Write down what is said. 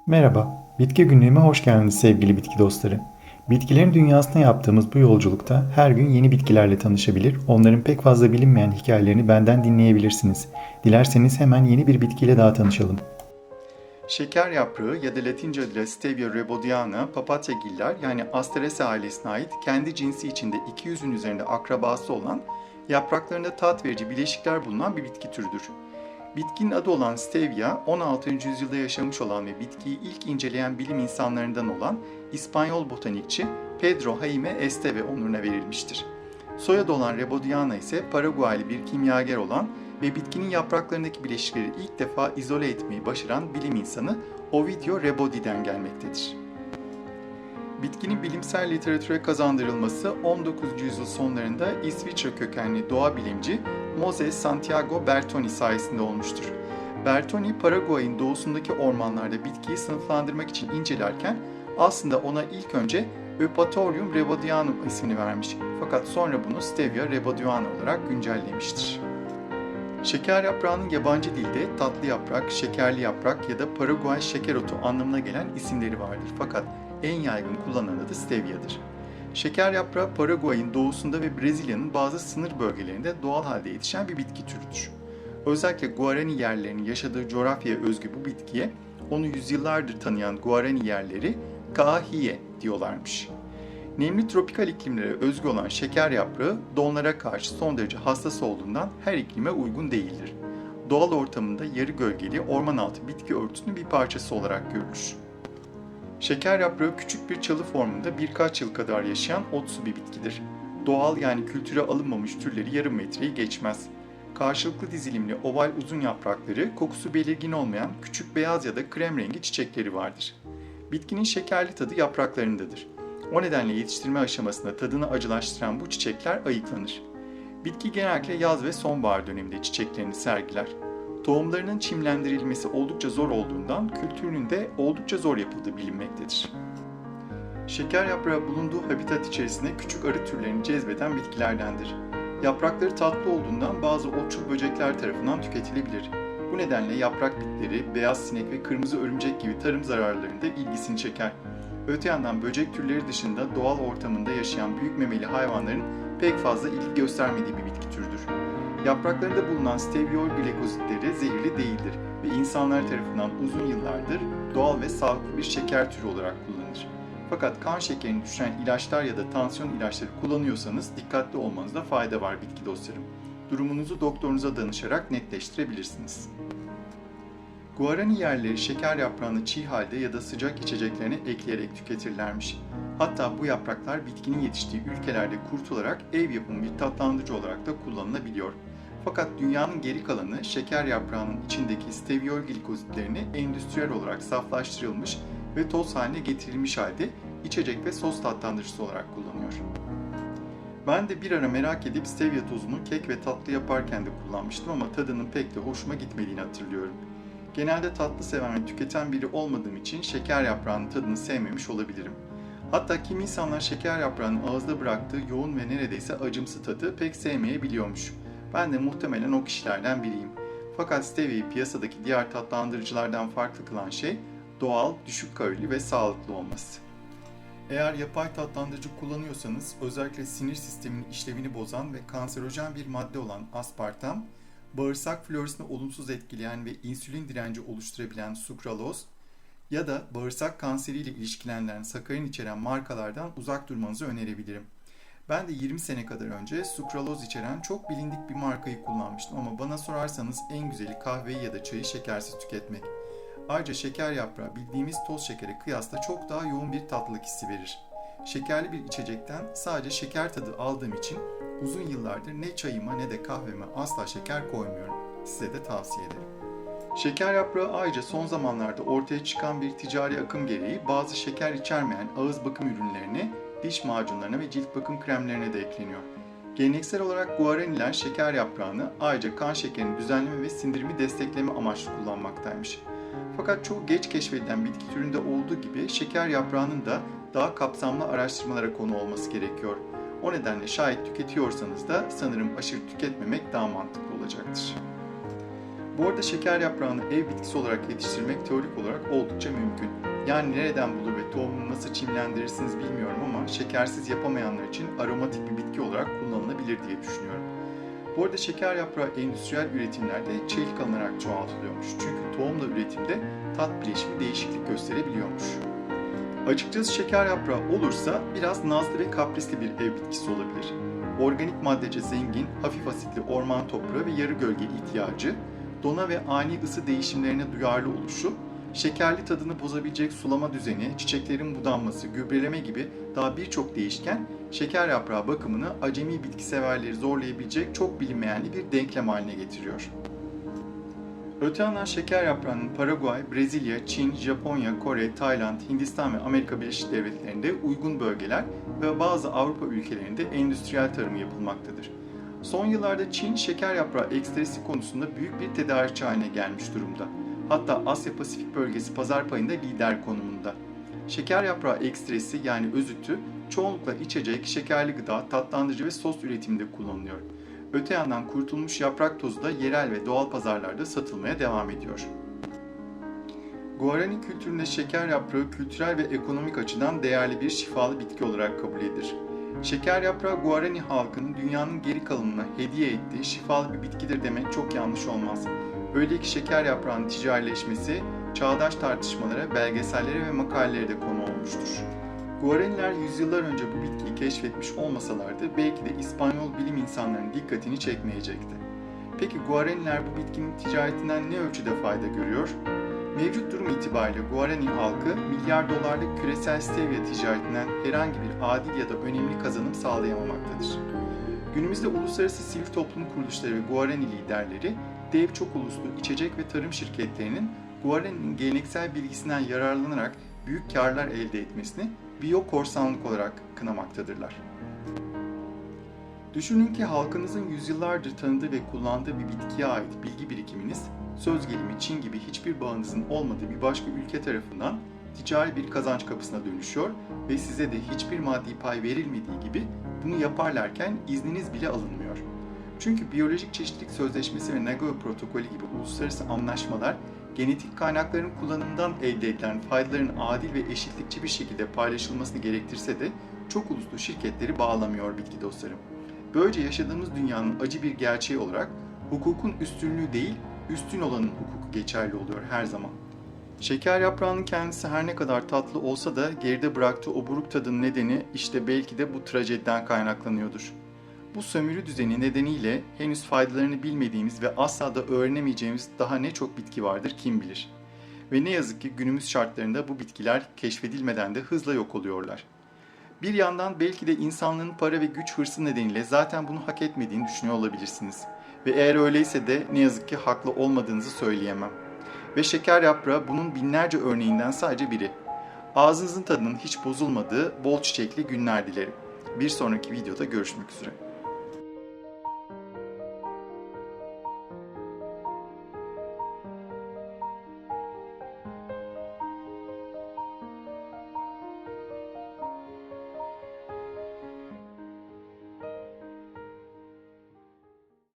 Merhaba, Bitki Günlüğü'me hoş geldiniz sevgili bitki dostları. Bitkilerin dünyasına yaptığımız bu yolculukta her gün yeni bitkilerle tanışabilir, onların pek fazla bilinmeyen hikayelerini benden dinleyebilirsiniz. Dilerseniz hemen yeni bir bitkiyle daha tanışalım. Şeker yaprağı ya da Latince adıyla Stevia rebaudiana, papatyagiller yani Asteraceae ailesine ait kendi cinsi içinde 200'ün üzerinde akrabası olan, yapraklarında tat verici bileşikler bulunan bir bitki türüdür. Bitkinin adı olan stevia, 16. yüzyılda yaşamış olan ve bitkiyi ilk inceleyen bilim insanlarından olan İspanyol botanikçi Pedro Jaime Esteve onuruna verilmiştir. Soyadı olan rebaudiana ise Paraguaylı bir kimyager olan ve bitkinin yapraklarındaki bileşikleri ilk defa izole etmeyi başaran bilim insanı Ovidio Rebaudi'den gelmektedir. Bitkinin bilimsel literatüre kazandırılması 19. yüzyıl sonlarında İsviçre kökenli doğa bilimci Moses Santiago Bertoni sayesinde olmuştur. Bertoni, Paraguay'ın doğusundaki ormanlarda bitkiyi sınıflandırmak için incelerken aslında ona ilk önce Eupatorium rebaudianum ismini vermiş, fakat sonra bunu Stevia rebaudiana olarak güncellemiştir. Şeker yaprağının yabancı dilde tatlı yaprak, şekerli yaprak ya da Paraguay şeker otu anlamına gelen isimleri vardır, fakat en yaygın kullanılan adı stevia'dır. Şeker yaprağı Paraguay'ın doğusunda ve Brezilya'nın bazı sınır bölgelerinde doğal halde yetişen bir bitki türüdür. Özellikle Guarani yerlerinin yaşadığı coğrafyaya özgü bu bitkiye onu yüzyıllardır tanıyan Guarani yerleri Kaahie diyorlarmış. Nemli tropikal iklimlere özgü olan şeker yaprağı donlara karşı son derece hassas olduğundan her iklime uygun değildir. Doğal ortamında yarı gölgeli orman altı bitki örtüsünün bir parçası olarak görülür. Şeker yaprağı küçük bir çalı formunda birkaç yıl kadar yaşayan otsu bir bitkidir. Doğal yani kültüre alınmamış türleri yarım metreyi geçmez. Karşılıklı dizilimli oval uzun yaprakları, kokusu belirgin olmayan küçük beyaz ya da krem rengi çiçekleri vardır. Bitkinin şekerli tadı yapraklarındadır. O nedenle yetiştirme aşamasında tadını acılaştıran bu çiçekler ayıklanır. Bitki genellikle yaz ve sonbahar döneminde çiçeklerini sergiler. Tohumlarının çimlendirilmesi oldukça zor olduğundan kültürünün de oldukça zor yapıldığı bilinmektedir. Şeker yaprağı bulunduğu habitat içerisinde küçük arı türlerini cezbeden bitkilerdendir. Yaprakları tatlı olduğundan bazı otçul böcekler tarafından tüketilebilir. Bu nedenle yaprak bitleri, beyaz sinek ve kırmızı örümcek gibi tarım zararlarında ilgisini çeker. Öte yandan böcek türleri dışında doğal ortamında yaşayan büyük memeli hayvanların pek fazla ilgi göstermediği bir bitki türüdür. Yapraklarında bulunan steviol glikozitleri zehirli değildir ve insanlar tarafından uzun yıllardır doğal ve sağlıklı bir şeker türü olarak kullanılır. Fakat kan şekerini düşüren ilaçlar ya da tansiyon ilaçları kullanıyorsanız dikkatli olmanızda fayda var bitki dostlarım. Durumunuzu doktorunuza danışarak netleştirebilirsiniz. Guarani yerleri şeker yaprağını çiğ halde ya da sıcak içeceklerine ekleyerek tüketirlermiş. Hatta bu yapraklar bitkinin yetiştiği ülkelerde kurutularak ev yapımı bir tatlandırıcı olarak da kullanılabiliyor. Fakat dünyanın geri kalanı şeker yaprağının içindeki steviol glikozitlerini endüstriyel olarak saflaştırılmış ve toz haline getirilmiş halde içecek ve sos tatlandırıcısı olarak kullanıyor. Ben de bir ara merak edip stevia tozunu kek ve tatlı yaparken de kullanmıştım ama tadının pek de hoşuma gitmediğini hatırlıyorum. Genelde tatlı seven ve tüketen biri olmadığım için şeker yaprağının tadını sevmemiş olabilirim. Hatta kimi insanlar şeker yaprağının ağızda bıraktığı yoğun ve neredeyse acımsı tadı pek sevmeyebiliyormuş. Ben de muhtemelen o kişilerden biriyim. Fakat stevia'yı piyasadaki diğer tatlandırıcılardan farklı kılan şey doğal, düşük kalorili ve sağlıklı olması. Eğer yapay tatlandırıcı kullanıyorsanız özellikle sinir sisteminin işlevini bozan ve kanserojen bir madde olan aspartam, bağırsak floresini olumsuz etkileyen ve insülin direnci oluşturabilen sukraloz ya da bağırsak kanseriyle ilişkilenen sakarin içeren markalardan uzak durmanızı önerebilirim. Ben de 20 sene kadar önce sukraloz içeren çok bilindik bir markayı kullanmıştım ama bana sorarsanız en güzeli kahveyi ya da çayı şekersiz tüketmek. Ayrıca şeker yaprağı bildiğimiz toz şekere kıyasla çok daha yoğun bir tatlılık hissi verir. Şekerli bir içecekten sadece şeker tadı aldığım için uzun yıllardır ne çayıma ne de kahveme asla şeker koymuyorum. Size de tavsiye ederim. Şeker yaprağı ayrıca son zamanlarda ortaya çıkan bir ticari akım gereği bazı şeker içermeyen ağız bakım ürünlerine, diş macunlarına ve cilt bakım kremlerine de ekleniyor. Geleneksel olarak Guaraniler şeker yaprağını ayrıca kan şekerini düzenleme ve sindirimi destekleme amaçlı kullanmaktaymış. Fakat çok geç keşfedilen bitki türünde olduğu gibi şeker yaprağının da daha kapsamlı araştırmalara konu olması gerekiyor. O nedenle şayet tüketiyorsanız da sanırım aşırı tüketmemek daha mantıklı olacaktır. Bu arada şeker yaprağını ev bitkisi olarak yetiştirmek teorik olarak oldukça mümkün. Yani nereden bulur ve tohumunu nasıl çimlendirirsiniz bilmiyorum ama şekersiz yapamayanlar için aromatik bir bitki olarak kullanılabilir diye düşünüyorum. Bu arada şeker yaprağı endüstriyel üretimlerde çelik alınarak çoğaltılıyormuş. Çünkü tohumla üretimde tat bileşimi değişiklik gösterebiliyormuş. Açıkçası şeker yaprağı olursa biraz nazlı ve kaprisli bir ev bitkisi olabilir. Organik maddece zengin, hafif asitli orman toprağı ve yarı gölge ihtiyacı, dona ve ani ısı değişimlerine duyarlı oluşu, şekerli tadını bozabilecek sulama düzeni, çiçeklerin budanması, gübreleme gibi daha birçok değişken şeker yaprağı bakımını acemi bitki severleri zorlayabilecek çok bilinmeyenli bir denklem haline getiriyor. Öte yandan şeker yaprağının Paraguay, Brezilya, Çin, Japonya, Kore, Tayland, Hindistan ve Amerika Birleşik Devletleri'nde uygun bölgeler ve bazı Avrupa ülkelerinde endüstriyel tarımı yapılmaktadır. Son yıllarda Çin, şeker yaprağı ekstresi konusunda büyük bir tedarikçi haline gelmiş durumda. Hatta Asya Pasifik bölgesi pazar payında lider konumunda. Şeker yaprağı ekstresi yani özütü çoğunlukla içecek, şekerli gıda, tatlandırıcı ve sos üretiminde kullanılıyor. Öte yandan kurutulmuş yaprak tozu da yerel ve doğal pazarlarda satılmaya devam ediyor. Guarani kültüründe şeker yaprağı kültürel ve ekonomik açıdan değerli bir şifalı bitki olarak kabul edilir. Şeker yaprağı Guarani halkının dünyanın geri kalanına hediye ettiği şifalı bir bitkidir demek çok yanlış olmaz. Öyle ki şeker yaprağının ticarileşmesi çağdaş tartışmalara, belgesellere ve makalelere de konu olmuştur. Guaraniler yüzyıllar önce bu bitkiyi keşfetmiş olmasalardı belki de İspanyol bilim insanlarının dikkatini çekmeyecekti. Peki Guaraniler bu bitkinin ticaretinden ne ölçüde fayda görüyor? Mevcut durum itibariyle Guarani halkı milyar dolarlık küresel stevia ticaretinden herhangi bir adil ya da önemli kazanım sağlayamamaktadır. Günümüzde uluslararası sivil toplum kuruluşları ve Guarani liderleri dev çok uluslu içecek ve tarım şirketlerinin Guarani'nin geleneksel bilgisinden yararlanarak büyük karlar elde etmesini biyokorsanlık olarak kınamaktadırlar. Düşünün ki halkınızın yüzyıllardır tanıdığı ve kullandığı bir bitkiye ait bilgi birikiminiz, söz gelimi Çin gibi hiçbir bağınızın olmadığı bir başka ülke tarafından ticari bir kazanç kapısına dönüşüyor ve size de hiçbir maddi pay verilmediği gibi bunu yaparlarken izniniz bile alınmıyor. Çünkü Biyolojik Çeşitlilik Sözleşmesi ve Nagoya Protokolü gibi uluslararası anlaşmalar genetik kaynakların kullanımından elde edilen faydaların adil ve eşitlikçi bir şekilde paylaşılmasını gerektirse de çok uluslu şirketleri bağlamıyor bitki dostlarım. Böylece yaşadığımız dünyanın acı bir gerçeği olarak hukukun üstünlüğü değil, üstün olanın hukuku geçerli oluyor her zaman. Şeker yaprağının kendisi her ne kadar tatlı olsa da geride bıraktığı o buruk tadın nedeni işte belki de bu trajediden kaynaklanıyordur. Bu sömürü düzeni nedeniyle henüz faydalarını bilmediğimiz ve asla da öğrenemeyeceğimiz daha ne çok bitki vardır kim bilir. Ve ne yazık ki günümüz şartlarında bu bitkiler keşfedilmeden de hızla yok oluyorlar. Bir yandan belki de insanlığın para ve güç hırsı nedeniyle zaten bunu hak etmediğini düşünüyor olabilirsiniz. Ve eğer öyleyse de ne yazık ki haklı olmadığınızı söyleyemem. Ve şeker yaprağı bunun binlerce örneğinden sadece biri. Ağzınızın tadının hiç bozulmadığı bol çiçekli günler dilerim. Bir sonraki videoda görüşmek üzere.